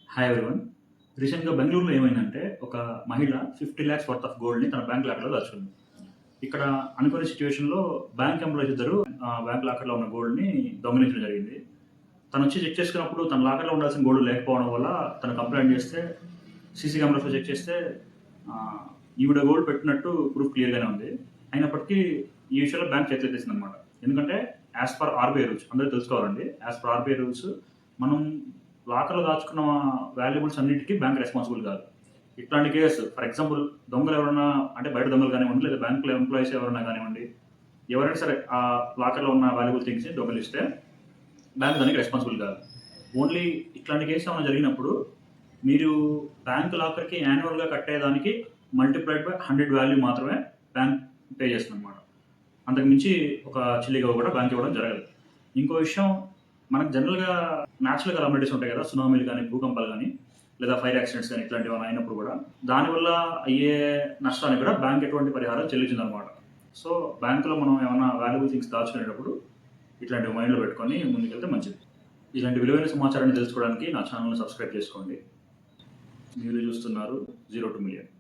Hi everyone. రీసెంట్‌గా బెంగుళూరులో ఏమైందంటే, ఒక మహిళ 50 లాక్స్ వర్త్ ఆఫ్ గోల్డ్‌ని తన బ్యాంక్ లాకర్‌లో దాచుకుంది. ఇక్కడ అనుకోని సిట్యుయేషన్‌లో బ్యాంక్ ఎంప్లాయీస్ ఇద్దరు బ్యాంక్ లాకర్‌లో ఉన్న గోల్డ్‌ని దొంగిలించడం జరిగింది. తనొచ్చి చెక్ చేసుకున్నప్పుడు తన లాకర్‌లో ఉండాల్సిన గోల్డ్ లేకపోవడం వల్ల తను కంప్లెయింట్ చేస్తే, సీసీ కెమెరాస్‌లో చెక్ చేస్తే ఆహ్, ఈవిడ గోల్డ్ పెట్టినట్టు ప్రూఫ్ క్లియర్‌గానే ఉంది. అయినప్పటికీ ఈ విషయంలో బ్యాంక్ చేతులెత్తేసిందనమాట. ఎందుకంటే యాస్ పర్ ఆర్‌బీఐ రూల్స్ అందరూ తెలుసుకోవాలండి. యాస్ పర్ ఆర్‌బీఐ రూల్స్ మనం లాకర్‌లో దాచుకున్న వాల్యుబుల్స్ అన్నిటికి బ్యాంక్ రెస్పాన్సిబుల్ కాదు. ఇట్లాంటి కేస్ ఫర్ ఎగ్జాంపుల్ దొంగలు ఎవరైనా అంటే బయట దొంగలు కానివ్వండి, లేదా బ్యాంక్‌లో ఎంప్లాయీస్ ఎవరైనా కానివ్వండి, ఎవరైనా సరే ఆ లాకర్‌లో ఉన్న వాల్యుబుల్ థింగ్స్‌ని దొంగిలిస్తే బ్యాంక్ దానికి రెస్పాన్సిబుల్ కాదు. ఓన్లీ ఇట్లాంటి కేసు ఏమైనా జరిగినప్పుడు మీరు బ్యాంక్ లాకర్‌కి యాన్యువల్‌గా కట్టేదానికి మల్టిప్లైడ్ బై 100 వాల్యూ మాత్రమే బ్యాంక్ పే చేస్తుందన్నమాట. అంతకు మించి ఒక చిల్లిగవ్వ కూడా బ్యాంక్ ఇవ్వడం జరగదు. ఇంకో విషయం మనకు జనరల్‌గా న్యాచురల్ కలామిటీస్ ఉంటాయి కదా! సునామీలు గాని, భూకంపాలు గాని, లేదా ఫైర్ యాక్సిడెంట్స్ గాని ఇట్లాంటివేమైనా అయినప్పుడు కూడా దానివల్ల అయ్యే నష్టానికి కూడా బ్యాంక్ ఎటువంటి పరిహారం చెల్లించదనమాట. సో, బ్యాంక్‌లో మనం ఏమన్నా వాల్యుబుల్ థింగ్స్ దాచుకునేటప్పుడు ఇట్లాంటివి మైండ్‌లో పెట్టుకొని ముందుకెళ్తే మంచిది. ఇలాంటి విలువైన సమాచారాన్ని తెలుసుకోవడానికి నా ఛానెల్‌ని సబ్స్క్రైబ్ చేసుకోండి. మీరు చూస్తున్నారు 0 to మిలియన్.